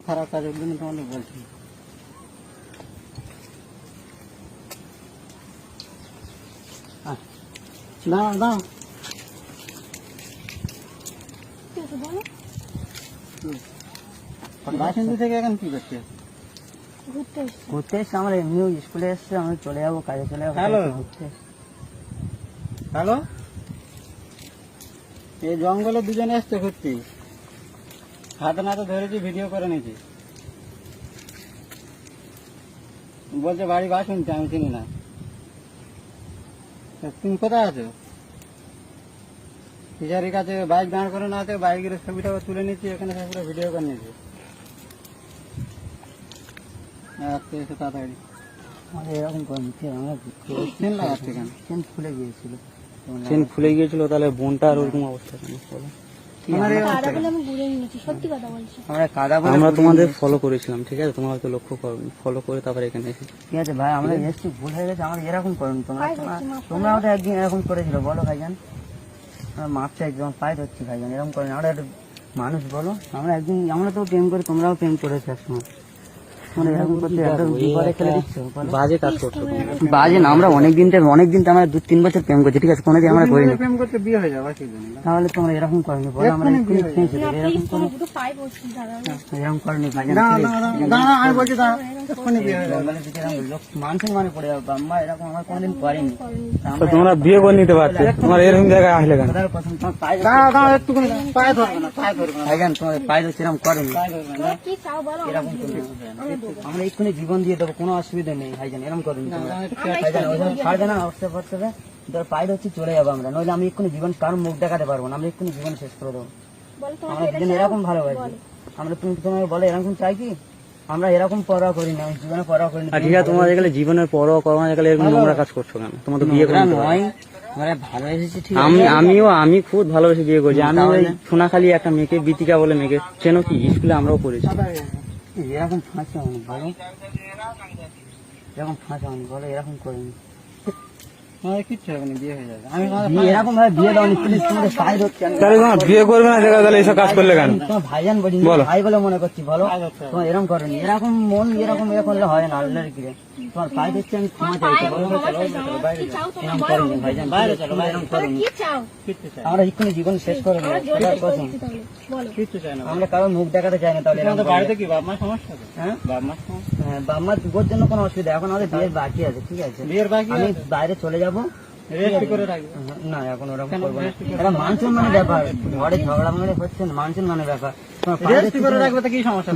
খারাপ কাজের জন্য তোমাদের বলছি। দাও দাও বাসন্তী থেকে এখন কি করছে? ঘুরতে এসছে। আমরা এমনিও স্কুলে এসছে, আমি চলে যাবো, কাজে চলে যাবো। হ্যালো ঘুরতে হ্যালো, এই জঙ্গলে দুজনে এসছে ঘুরতে, হাতে নাতে ধরেছি, ভিডিও করে নিয়েছি। বলছে বাড়ি বাসন্তী, আমি চিনি না। তুমি কোথায় আছো? টিচারের কাছে বাইক দাঁড় করে না আছে, বাইকের ছবিটা তুলে নিচ্ছি, এখানে পুরো ভিডিও করে নিয়েছি। আজকে এসে তাড়াতাড়ি আমাদের এরকম করে নিচ্ছে। আমরা চেন লাগাচ্ছে কেন? চেন খুলে গিয়েছিল। চেন খুলে গিয়েছিল, তাহলে বোনটা আর ওরকম অবস্থা কেন? বলো। আমরা কাদা বলে আমরা তোমাদের ফলো করেছিলাম, ঠিক আছে? তোমরা হয়তো লক্ষ্য করো, ফলো করে তারপরে এখানে এসে। ঠিক আছে ভাই, আমরা এসছি, ভুল হয়ে গেছে। আমরা এরকম করেন তোমরা, তোমরা ওটা একদিন এরকম করেছিল, বলো ভাইজান। আমরা মাপ চাই, তোমার পায়ে ধরছি ভাইজান, এরকম করেন। আমরা একটা মানুষ, বলো। আমরা একদিন, আমরা তো প্রেম করি, তোমরাও প্রেম করেছো একসময়। তোমরা এরকম করতে একটা বিপদে ফেলে দিচ্ছ, বলো। বাজে কাজ করছো। বাজে না, আমরা অনেকদিন তো আমরা 2-3 বছর প্রেম করছি, ঠিক আছে? কোনোদিন আমরা করিনি। প্রেম করতে বিয়ে হয়ে যাবে কি জন্য? তাহলে তোমরা এরকম করনি, বলো। আমরা এরকম করনি ভাইজান। আমি বলছি এক্ষুনি বিয়ে হয়ে যাবে। মান সম্মানে পড়ে যাবো, আম্মা এরকম আমরা কোনোদিন করিনি। তো তোমরা বিয়ে করে নিতে পারছো, তোমার এরকম জায়গায় আসলে কেন? কোথাও পছন্দ, তোমার পায়ে একটুখানি পায়ে ধরবে না, পায়ে ধরবে না, ভাইজান, তোমার পায়ে ধরছি, এরকম করেনি। পায়ে ধরবে না। এরকম করবে আমরা এক্ষুনি জীবন দিয়ে দেবো, কোনো অসুবিধা নেই ভাইজান, এরকম করেনি তোমরা। ভাইজান ওইভাবে ছাড়বে না, অবস্থা পড়তে হবে। ধর পায়ে ধরছি, চলে যাবো আমরা, নইলে আমি এক্ষুনি জীবন কারণ মুখ দেখাতে পারবো না। আমরা এক্ষুনি জীবন শেষ করে দেবো। আমরা দুজন এরকম ভালোবাসি, আমরা তুমি তোমাকে বলে এরকম চাই কি? আমরা এরকম পরোয়া করি না, আমি জীবনে পরোয়া করি না। ঠিক আছে, তোমরা যেগুলো জীবনের পরোয়া করো না, যেগুলো এরকম নোংরা কাজ করছো কেন? তোমার তো বিয়ে করে নিতে পারো। নয়, আমরা ভালোবেসেছি, ঠিক আমি খুব ভালোবেসে বিয়ে করছি। আমি ওই সোনাখালি একটা মেয়েকে, বিতিকা বলে মেয়েকে চেনো কি? স্কুলে আমরাও পড়েছি। এরকম ফাঁসি হয়নি, বলো। এরকম ফাঁসি হয়নি, বলো। এরকম করিনি, কিচ্ছু হবে না, বিয়ে হয়ে যাবে। এরকম ভাবে বিয়ে দাও, প্লিজ। তোমাদের পায়ে ধরছি আমি। তাহলে তোমার বিয়ে করবে না, তাহলে এইসব কাজ করলে কেন? তোমার ভাইজান বলি, ভাই বলে মনে করছি, বলো। তোমার এরকম করেনি, এরকম মন এরকম ইয়ে করলে হয় না। আল্লাহর কি তোমার পায়ে ধরছি, আমি ক্ষমা চাইছি, বলো। এরকম করেনি ভাইজান, বাইরে চলো, এরকম করেনি। আমরা এক্ষুনি জীবন শেষ করে দেবো, কিচ্ছু চাই না। আমরা কারোর মুখ দেখাতে চাই না। তাহলে তোমাদের বাড়িতে কি বাপ মা সমস্যা? হ্যাঁ, বাপ মা সমস্যা? হ্যাঁ, বাবা মা ওর জন্য কোনো অসুবিধা। এখন আমাদের বিয়ের বাকি আছে, ঠিক আছে? বিয়ের বাকি আমি বাইরে চলে যাবো, রেস্ট করে রাখবে। না এখন ওরকম করবো না। এটা মান সম্মানের ব্যাপার, ঘরে ঝগড়া মানে হচ্ছে না, মান সম্মানের ব্যাপার। তোমার পায়ে রেস্ট করে রাখবে তো কি সমস্যা?